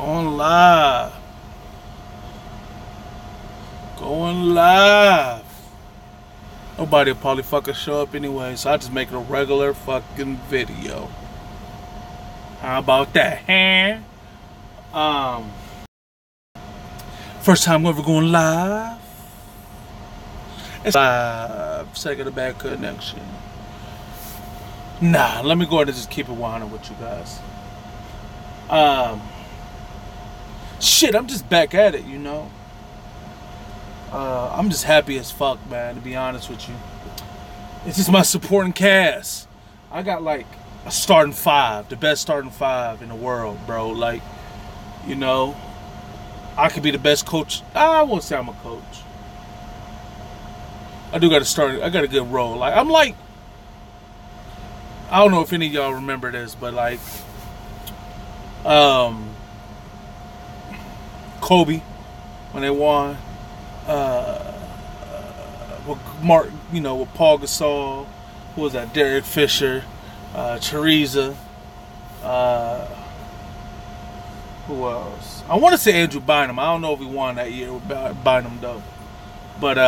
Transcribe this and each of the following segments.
Going live. Going live. Nobody will probably fucking show up anyway, so I just make it a regular fucking video. How about that, huh? First time ever going live. It's live. Second of bad connection. Nah, let me go ahead and just keep it 100 with you guys. Shit, I'm just back at it, you know. I'm just happy as fuck, man, to be honest with you. It's just my supporting cast. I got like a starting five, the best starting five in the world, bro. Like, you know, I could be the best coach. I won't say I'm a coach. I do got to start. I got a good role. Like, I'm like, I don't know if any of y'all remember this, but like, Kobe, when they won, with Mark, you know, with Paul Gasol, who was that? Derek Fisher, Teresa, who else? I want to say Andrew Bynum. I don't know if he won that year with Bynum though, but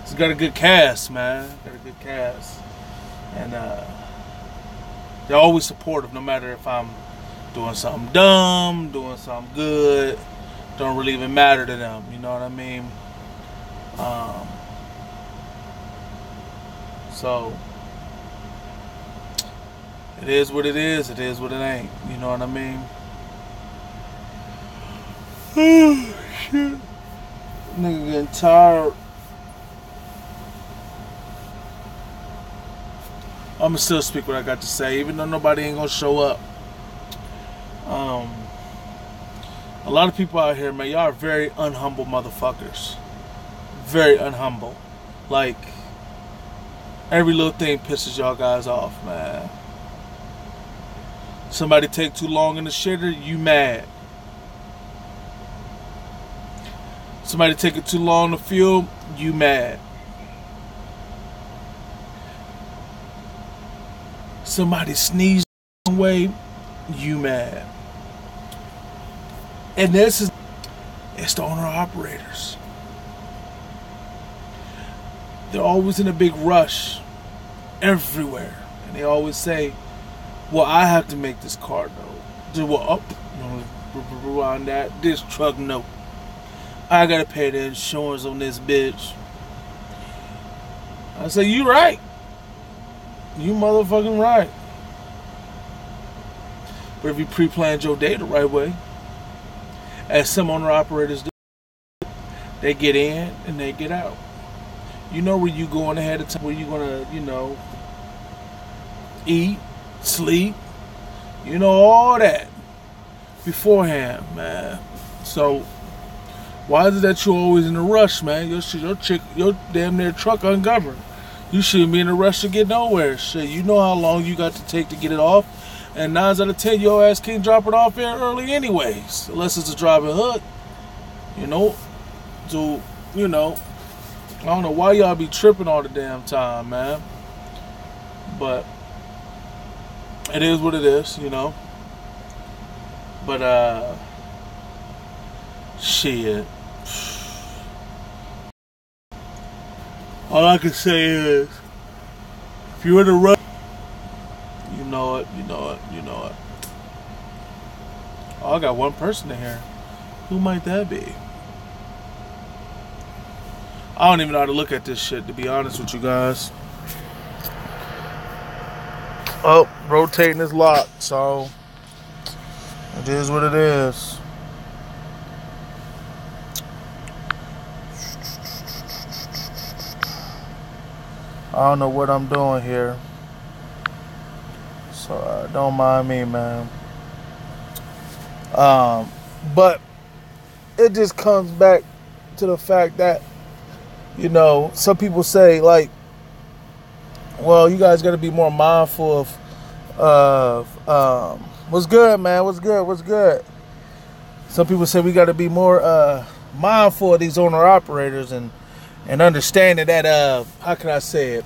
it's got a good cast, man. Got a good cast, and they're always supportive, no matter if I'm doing something dumb, doing something good. Don't really even matter to them, you know what I mean? So it is what it is. It is what it ain't. You know what I mean? Oh shit! Nigga getting tired. I'ma still speak what I got to say, even though nobody ain't gonna show up. A lot of people out here, man, y'all are very unhumble motherfuckers. Very unhumble. Like, every little thing pisses y'all guys off, man. Somebody take too long in the shitter, you mad. Somebody take it too long in the field, you mad. Somebody sneeze the wrong way, you mad. And it's the owner-operators. They're always in a big rush everywhere. And they always say, well, I have to make this car, though. Well, on that, this truck, no. I gotta pay the insurance on this bitch. I say, you right. You motherfucking right. But if you pre-planned your day the right way, as some owner-operators do, they get in and they get out. You know where you going ahead of time, where you gonna, you know, eat, sleep, you know, all that beforehand, man. So why is it that you're always in a rush, man? Your damn near truck ungoverned. You shouldn't be in a rush to get nowhere. Shit, you know how long you got to take to get it off. And 9 out of 10, your ass can't drop it off there early anyways. Unless it's a driving hook. You know? So, you know, I don't know why y'all be tripping all the damn time, man. But it is what it is, you know? But, shit. All I can say is, if you're in a rush, you know it. Oh, I got one person in here. Who might that be? I don't even know how to look at this shit, to be honest with you guys. Oh, rotating is locked, so it is what it is. I don't know what I'm doing here, so don't mind me, man. But it just comes back to the fact that, you know, some people say, like, well, you guys got to be more mindful of what's good, man, what's good. Some people say we got to be more mindful of these owner-operators and understanding that, how can I say it,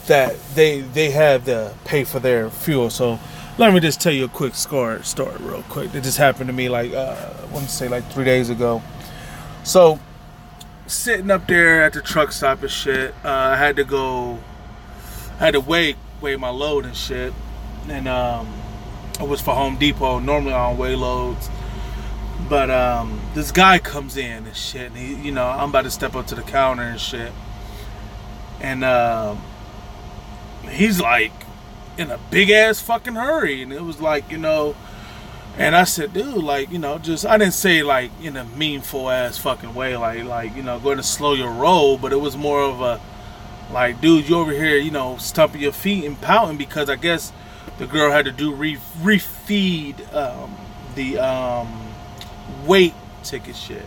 that they have to pay for their fuel. So Let me just tell you a quick story real quick. That just happened to me like, I want to say like 3 days ago. So, sitting up there at the truck stop and shit, I had to weigh my load and shit. And it was for Home Depot. Normally I don't weigh loads. But this guy comes in and shit. And he, I'm about to step up to the counter and shit. And he's like in a big ass fucking hurry. And it was like, and I said, dude, like, I didn't say like in a meanful ass fucking way, like, going to slow your roll, but it was more of a, like, dude, you over here, stumping your feet and pouting because I guess the girl had to do refeed the weight ticket shit.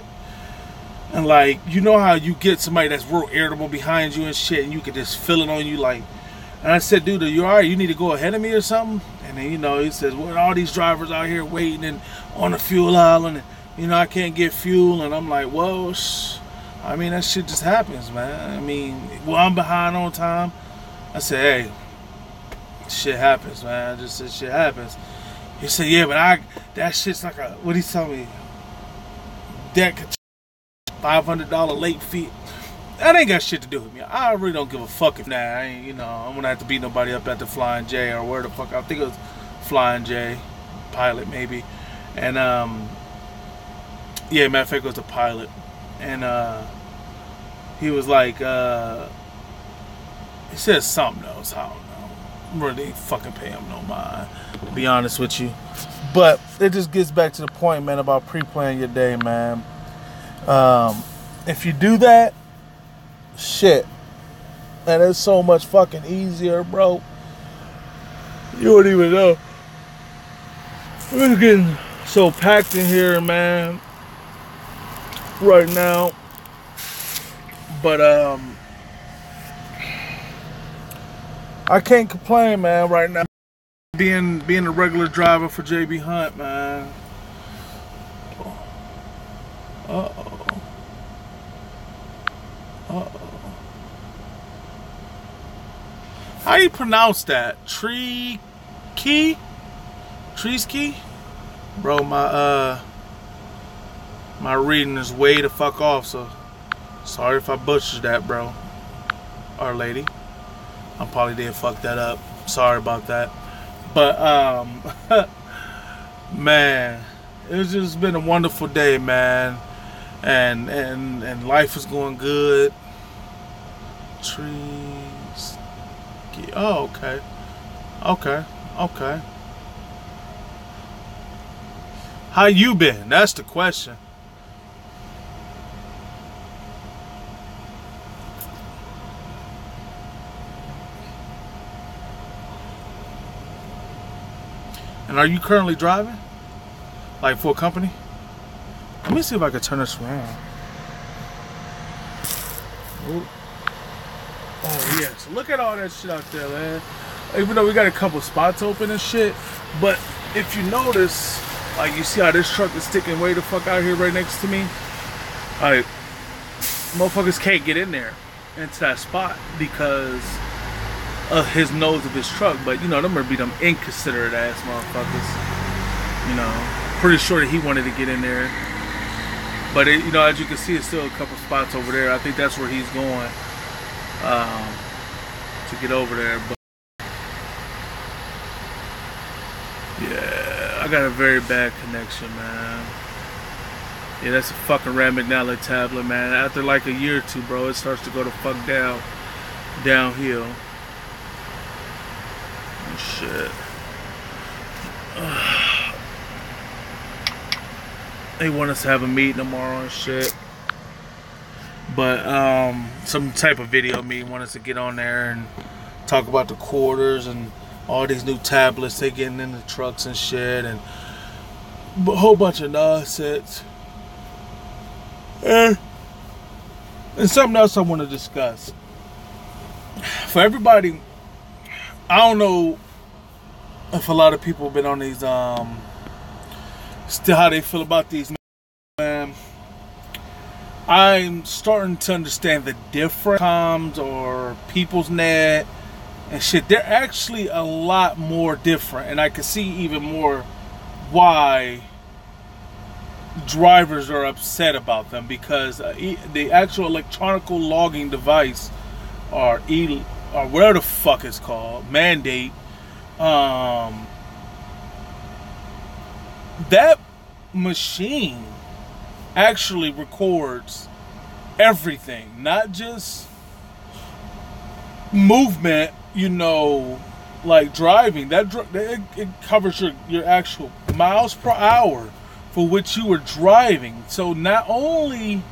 And like, how you get somebody that's real irritable behind you and shit, and you can just feel it on you, like. And I said, dude, are you alright? You need to go ahead of me or something? And then, he says, well, all these drivers out here waiting and on the fuel island, and, I can't get fuel. And I'm like, well, I mean, that shit just happens, man. I mean, I'm behind on time. I said, hey, shit happens, man. I just said, shit happens. He said, yeah, but that shit's like what'd he tell me? That $500 late fee. That ain't got shit to do with me. I really don't give a fuck if I ain't, I'm gonna have to beat nobody up at the Flying J or where the fuck. I think it was Flying J, Pilot maybe. And yeah, matter of fact, it was the Pilot. And he was like, he said something else. I don't know. Really fucking pay him no mind, to be honest with you. But it just gets back to the point, man, about pre-planning your day, man. If you do that, shit, and it's so much fucking easier, bro. You don't even know. We're getting so packed in here, man, right now. But I can't complain, man, right now. Being a regular driver for JB Hunt, man. How do you pronounce that? Treeski? Bro, my reading is way the fuck off, so sorry if I butchered that, bro. Or lady. I probably did fuck that up. Sorry about that. But man, it's just been a wonderful day, man. And life is going good. Trees. Oh, okay. Okay. How you been? That's the question. And are you currently driving? Like for a company? Let me see if I can turn this around. Oh yeah, so look at all that shit out there, man. Even though we got a couple spots open and shit, but if you notice, like you see how this truck is sticking way the fuck out here right next to me? Like, motherfuckers can't get in there into that spot because of his nose of his truck. But them gonna be them inconsiderate ass motherfuckers. Pretty sure that he wanted to get in there. But as you can see, it's still a couple spots over there. I think that's where he's going to get over there. But yeah, I got a very bad connection, man. Yeah, that's a fucking Rand McNally tablet, man. After like a year or two, bro, it starts to go the fuck downhill. Oh, shit. They want us to have a meeting tomorrow and shit. But some type of video meeting, want us to get on there and talk about the quarters and all these new tablets they getting in the trucks and shit, and a whole bunch of nonsense. And something else I want to discuss. For everybody, I don't know if a lot of people have been on these still how they feel about these, man. I'm starting to understand the difference or people's net and shit. They're actually a lot more different, and I can see even more why drivers are upset about them, because the actual electronic logging device, or whatever the fuck it's called, mandate, that machine actually records everything, not just movement, you know, like driving. It covers your actual miles per hour for which you were driving. So not only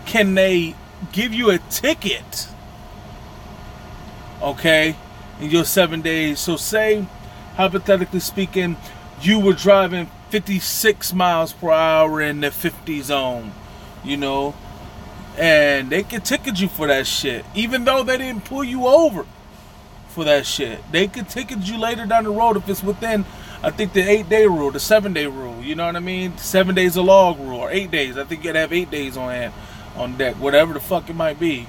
can they give you a ticket, okay, in your 7 days. So say, hypothetically speaking, you were driving 56 miles per hour in the 50 zone, you know, and they can ticket you for that shit, even though they didn't pull you over for that shit. They could ticket you later down the road if it's within, I think, the 8-day rule, the 7-day rule, you know what I mean? 7 days a log rule, or 8 days. I think you'd have 8 days on hand, on deck, whatever the fuck it might be.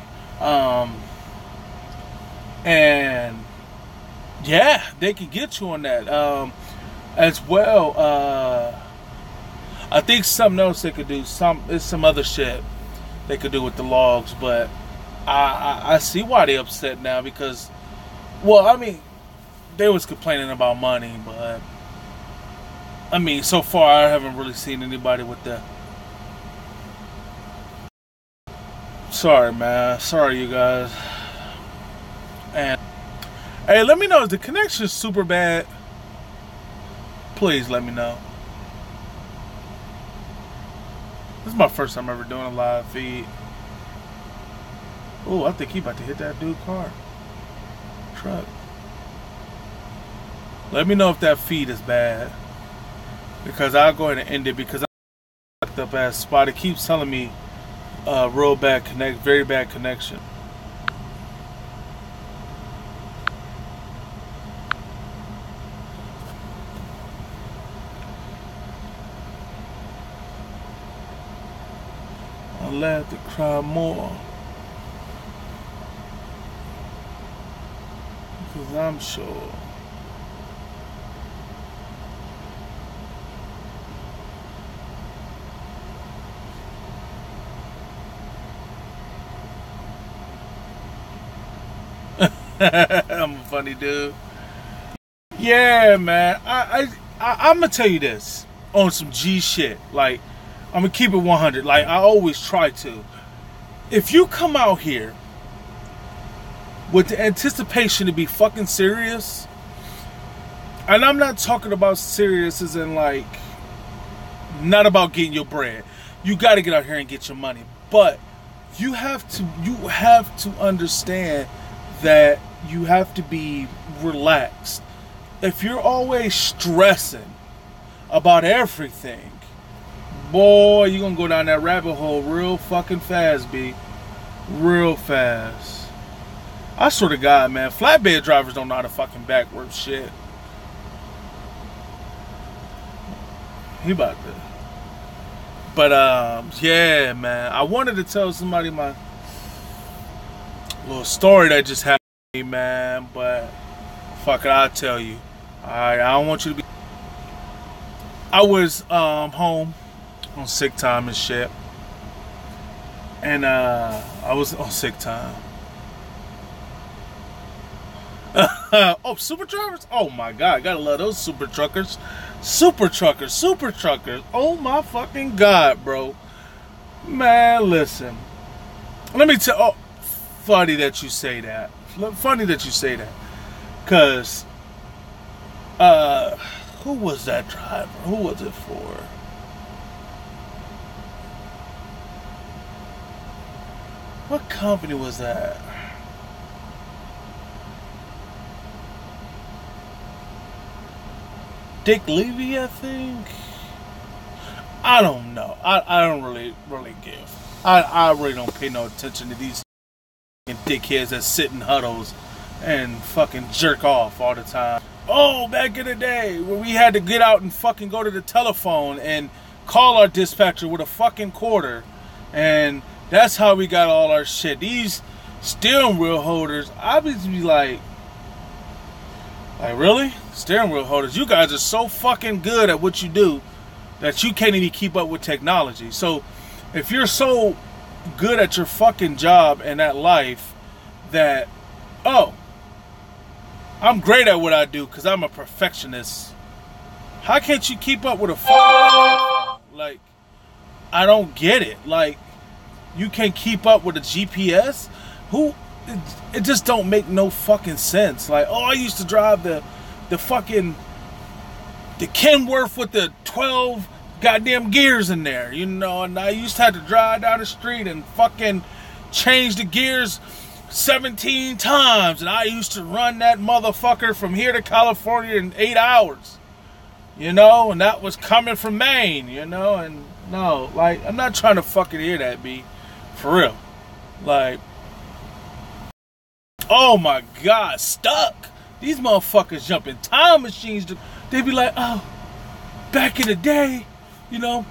And yeah, they could get you on that. As well, I think something else they could do. It's some other shit they could do with the logs, but I see why they upset now, because, well, I mean, they was complaining about money, but I mean, so far I haven't really seen anybody with the. Sorry, man. Sorry, you guys. And hey, let me know if the connection is super bad. Please let me know. This is my first time ever doing a live feed. Oh, I think he about to hit that dude's truck. Let me know if that feed is bad, because I'll go ahead and end it, because I fucked up ass spot. It keeps telling me real bad very bad connection. I'll have to cry more, because I'm sure I'm a funny dude. Yeah, man. I'm gonna tell you this on some G shit. Like, I'm gonna keep it 100. Like I always try to. If you come out here with the anticipation to be fucking serious, and I'm not talking about serious as in like not about getting your bread. You got to get out here and get your money, but you have to understand that you have to be relaxed. If you're always stressing about everything, boy, you're gonna go down that rabbit hole real fucking fast, B. Real fast. I swear to God, man, flatbed drivers don't know how to fucking backwards shit. He about to. But yeah, man, I wanted to tell somebody my little story that just happened to me, man, but fuck it, I'll tell you. Alright, I don't want you to be. I was home on sick time and shit, and I was on sick time. Oh, super drivers! Oh my God, gotta love those super truckers. Super truckers. Oh my fucking God, bro. Man, listen. Let me tell. Oh, funny that you say that. Funny that you say that. Cause, who was that driver? Who was it for? What company was that? Dick Levy, I think. I don't know. I don't really give. I really don't pay no attention to these dickheads that sit in huddles and fucking jerk off all the time. Oh, back in the day when we had to get out and fucking go to the telephone and call our dispatcher with a fucking quarter, and that's how we got all our shit. These steering wheel holders, I would be like, Like, really? Steering wheel holders, you guys are so fucking good at what you do that you can't even keep up with technology. So if you're so good at your fucking job and at life that, oh, I'm great at what I do because I'm a perfectionist, how can't you keep up with a fucking smartphone? Like, I don't get it. Like, you can't keep up with a GPS? It just don't make no fucking sense. Like, oh, I used to drive the Kenworth with the 12 goddamn gears in there, you know, and I used to have to drive down the street and fucking change the gears 17 times, and I used to run that motherfucker from here to California in 8 hours, you know, and that was coming from Maine, you know, and no, like, I'm not trying to fucking hear that, B, for real. Like, oh my God, stuck. These motherfuckers jump in time machines. They be like, oh, back in the day, you know,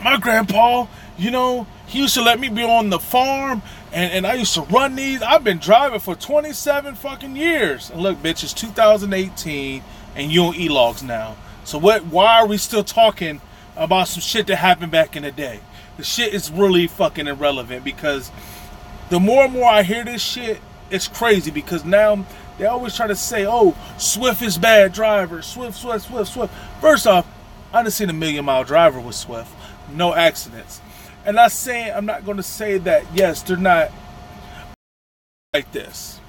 my grandpa, you know, he used to let me be on the farm, and I used to run these. I've been driving for 27 fucking years. And look, bitch, it's 2018, and you on e-logs now. So why are we still talking about some shit that happened back in the day? The shit is really fucking irrelevant, because the more and more I hear this shit, it's crazy, because now they always try to say, oh, Swift is bad driver. Swift. First off, I done seen a 1,000,000-mile driver with Swift. No accidents. And I'm not going to say that, yes, they're not like this.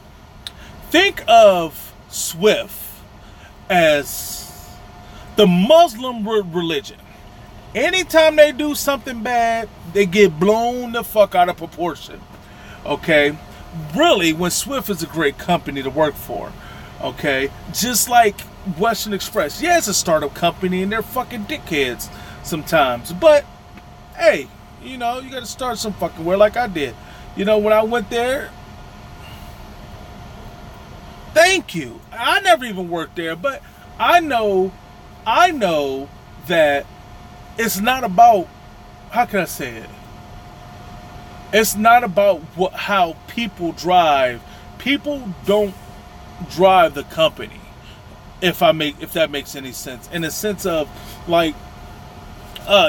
Think of Swift as the Muslim religion. Anytime they do something bad, they get blown the fuck out of proportion. Okay? Really, when Swift is a great company to work for. Okay? Just like Western Express. Yeah, it's a startup company and they're fucking dickheads sometimes. But, hey, you know, you got to start some fucking where, like I did. You know, when I went there, thank you. I never even worked there, but I know that it's not about, how can I say it? It's not about how people drive. People don't drive the company. If that makes any sense. In the sense of, like,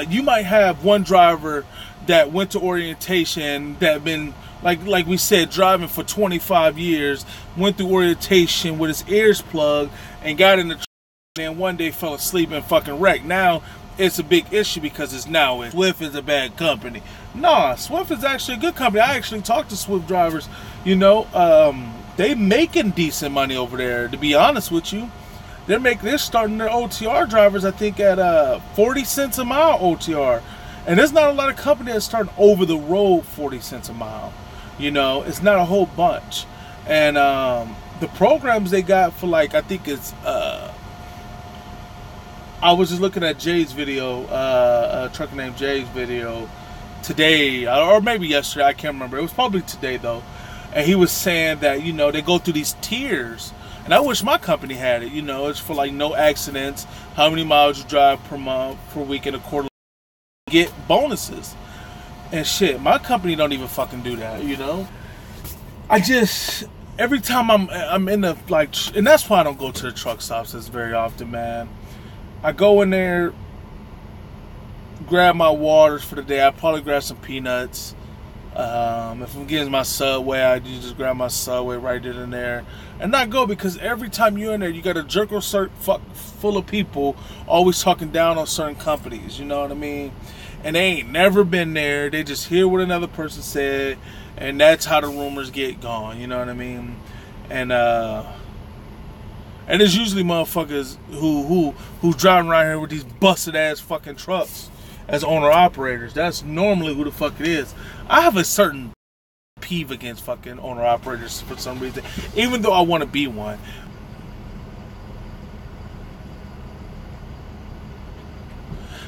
you might have one driver that went to orientation, that been, like we said, driving for 25 years, went through orientation with his ears plugged, and got in the truck, and one day fell asleep and fucking wrecked. Now it's a big issue because Swift is a bad company. Nah, Swift is actually a good company. I actually talked to Swift drivers. You know, they making decent money over there, to be honest with you. They're starting their OTR drivers, I think, at 40 cents a mile OTR. And there's not a lot of companies that starting over the road 40 cents a mile. You know, it's not a whole bunch. And the programs they got for, like, I think it's, I was just looking at Jay's video, a trucker named Jay's video today, or maybe yesterday, I can't remember. It was probably today, though. And he was saying that, you know, they go through these tiers. And I wish my company had it. You know, it's for, like, no accidents, how many miles you drive per month, per week, and a quarter. Get bonuses and shit. My company don't even fucking do that, you know. Every time I'm in the, like, and that's why I don't go to the truck stops as very often, man. I go in there, grab my waters for the day. I probably grab some peanuts. If I'm getting my Subway, I just grab my Subway right then and there, and not go, because every time you're in there, you got a jerk full of people always talking down on certain companies. You know what I mean? And they ain't never been there. They just hear what another person said, and that's how the rumors get gone. You know what I mean? And it's usually motherfuckers who driving around here with these busted ass fucking trucks as owner operators. That's normally who the fuck it is. I have a certain peeve against fucking owner operators for some reason, even though I want to be one.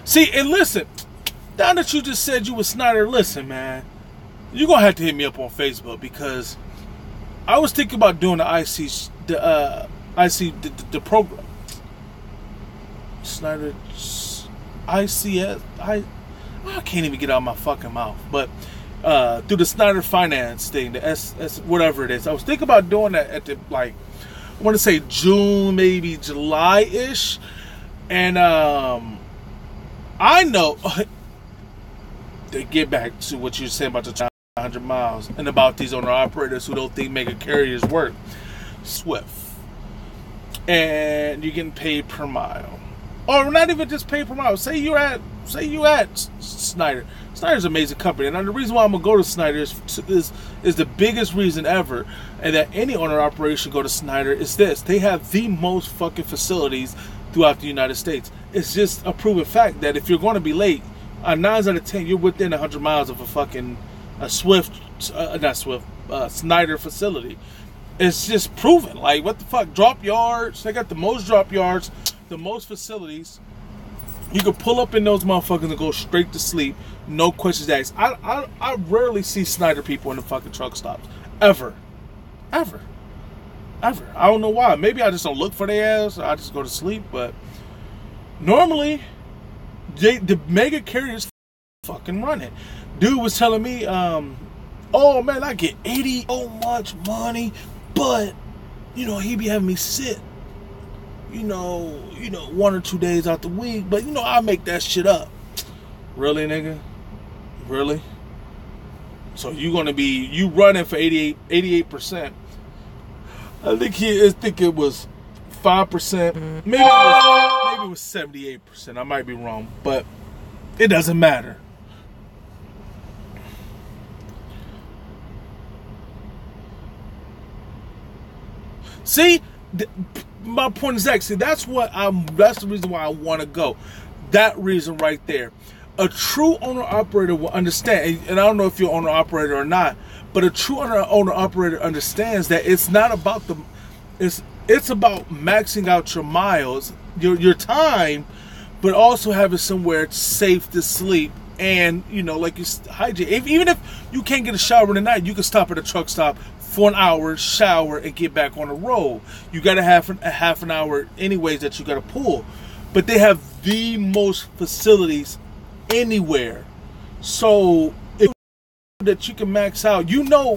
See, and listen, now that you just said you was Snyder, listen, man, you're gonna have to hit me up on Facebook, because I was thinking about doing the the program. Snyder, ICS, I can't even get out of my fucking mouth, but through the Snyder Finance thing, the S whatever it is. I was thinking about doing that at the, like, I want to say June, maybe July-ish. And I know, to get back to what you were saying about the 100 miles and about these owner-operators who don't think mega carriers work. Swift. And you're getting paid per mile. Or not even just paid per mile. Say you at Schneider. Schneider's an amazing company. And the reason why I'm going to go to Schneider is the biggest reason ever, and that any owner-operator should go to Schneider, is this. They have the most fucking facilities throughout the United States. It's just a proven fact that if you're going to be late, 9 out of 10, you're within 100 miles of a Schneider facility. It's just proven. Like, what the fuck? Drop yards. They got the most drop yards, the most facilities. You can pull up in those motherfuckers and go straight to sleep. No questions asked. I rarely see Schneider people in the fucking truck stops. Ever. I don't know why. Maybe I just don't look for their ass. I just go to sleep. But normally, the mega carriers fucking running. Dude was telling me, oh man, I get 80 so much money, but he be having me sit, 1 or 2 days out the week, but I make that shit up. Really, nigga? Really? So you running for 88%. I think it was 5%. Maybe it was 78%. I might be wrong, but it doesn't matter. See, my point is actually that's the reason why I want to go. That reason right there. A true owner-operator will understand, and I don't know if you're an owner-operator or not, but a true owner-operator understands that it's not about it's about maxing out your miles, your time, but also having somewhere safe to sleep. And like you hygiene. Even if you can't get a shower in the night, you can stop at a truck stop for an hour, shower, and get back on the road. You got a half an hour anyways that you got to pull. But they have the most facilities anywhere. So if that you can max out,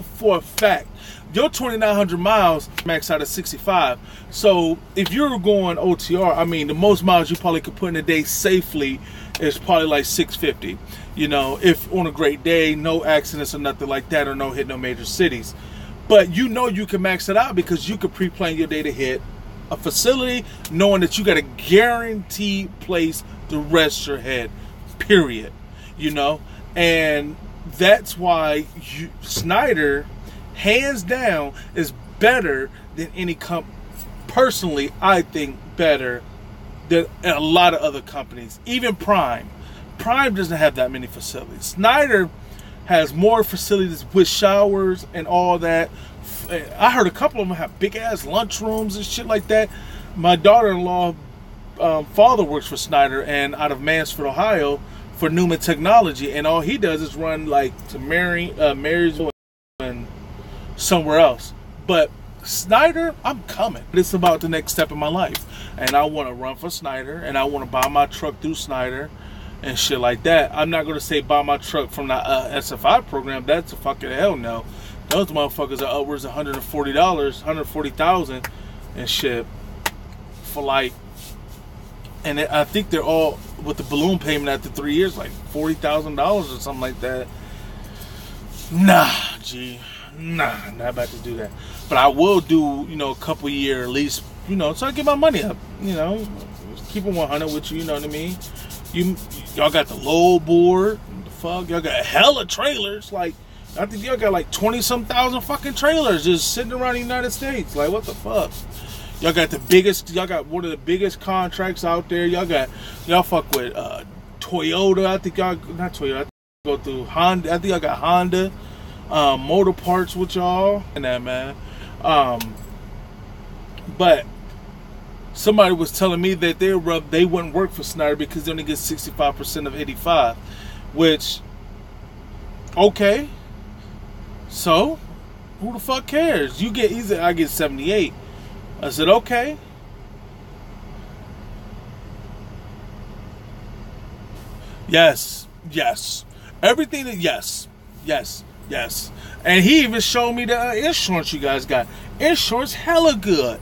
for a fact, your 2,900 miles max out at 65. So if you're going OTR, the most miles you probably could put in a day safely is probably like 650. If on a great day, no accidents or nothing like that, or no hit no major cities. But you can max it out because you could pre-plan your day to hit a facility knowing that you got a guaranteed place to rest your head, period. And that's why Schneider, hands down, is better than any company. Personally, I think better than a lot of other companies. Even Prime. Prime doesn't have that many facilities. Schneider has more facilities with showers and all that. I heard a couple of them have big ass lunch rooms and shit like that. My daughter-in-law father works for Schneider and out of Mansfield, Ohio, for Newman Technology, and all he does is run like to Marysville and somewhere else. But Schneider, I'm coming. It's about the next step in my life, and I want to run for Schneider, and I want to buy my truck through Schneider and shit like that. I'm not going to say buy my truck from the SFI program. That's a fucking hell no. Those motherfuckers are upwards of $140, $140,000 and shit for like, and I think they're all with the balloon payment after 3 years, like $40,000 or something like that. Nah, not about to do that. But I will do, a couple year at least, so I get my money up, keep it 100 with you, you know what I mean? Y'all got the low board, the fuck, y'all got hella trailers, like, I think y'all got like 20-some thousand fucking trailers just sitting around the United States, like, what the fuck? Y'all got one of the biggest contracts out there. Y'all fuck with Toyota. I think y'all, not Toyota, I think y'all go through Honda. I think y'all got Honda motor parts with y'all and that, man. But somebody was telling me that they wouldn't work for Schneider because they only get 65% of 85, which, okay, so who the fuck cares? I get 78. I said, okay. Yes. Everything that, yes. And he even showed me the insurance you guys got. Insurance, hella good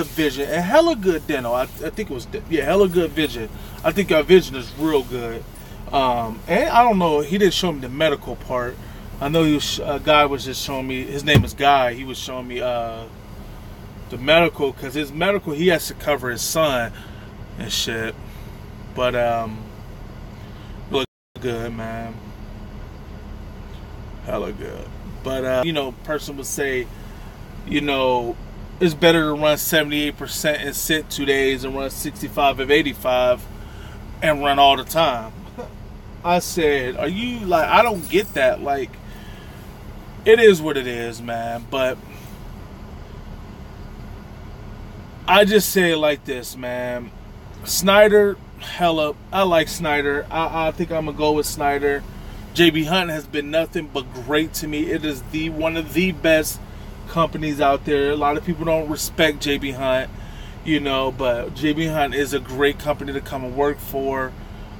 vision, and hella good dental. I think it was, yeah, hella good vision. I think our vision is real good. And I don't know, he didn't show me the medical part. I know he was, a guy was just showing me, his name is Guy, he was showing me the medical, because his medical, he has to cover his son and shit. But look good, man, hella good. But you know, person would say, you know, it's better to run 78% and sit 2 days and run 65 of 85 and run all the time. I said, are you, like, I don't get that. Like, it is what it is, man. But I just say it like this, man. Snyder, hella, I like Snyder. I think I'm going to go with Snyder. JB Hunt has been nothing but great to me. It is one of the best companies out there. A lot of people don't respect JB Hunt, you know, but JB Hunt is a great company to come and work for.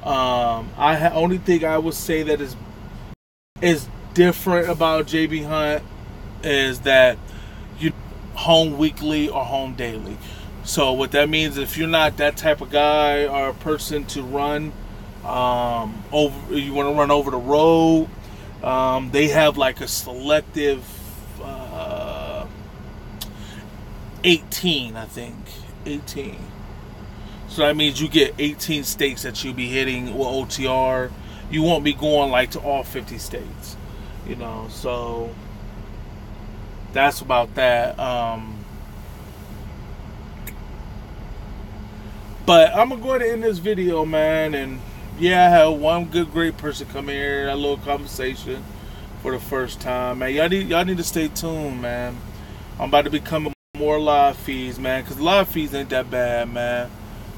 Only thing I would say that is different about JB Hunt is that you home weekly or home daily. So what that means, if you're not that type of guy or a person to run you want to run over the road, they have like a selective 18, I think 18. So that means you get 18 states that you'll be hitting with OTR. You won't be going like to all 50 states, you know. So that's about that. But I'm gonna go ahead and end this video, man. And yeah, I had one great person come here, a little conversation for the first time, man. Y'all need to stay tuned, man. I'm about to be coming more live feeds, man, because live feeds ain't that bad, man.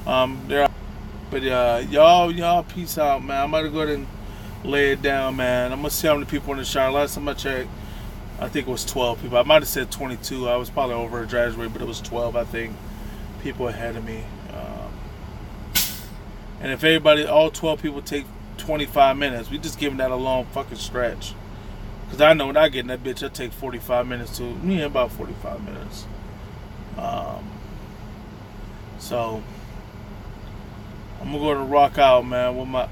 But y'all peace out, man. I'm about to go ahead and lay it down, man. I'm gonna see how many people in the shower. Last time I checked, I think it was 12 people. I might have said 22. I was probably over exaggerating, but it was 12, I think, people ahead of me. And if all 12 people take 25 minutes, we just giving that a long fucking stretch. Because I know when I get in that bitch, I take 45 minutes to, yeah, about 45 minutes. So, I'm going to rock out, man, with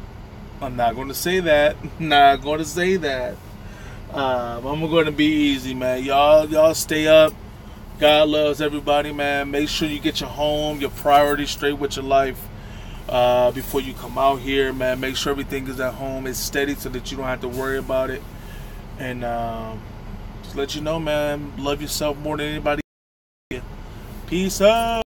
I'm not going to say that. Not going to say that. I'm going to be easy, man. Y'all stay up. God loves everybody, man. Make sure you get your home, your priorities straight with your life. Before you come out here, man, make sure everything is at home, it's steady, so that you don't have to worry about it. And just let you know, man, love yourself more than anybody. Peace out.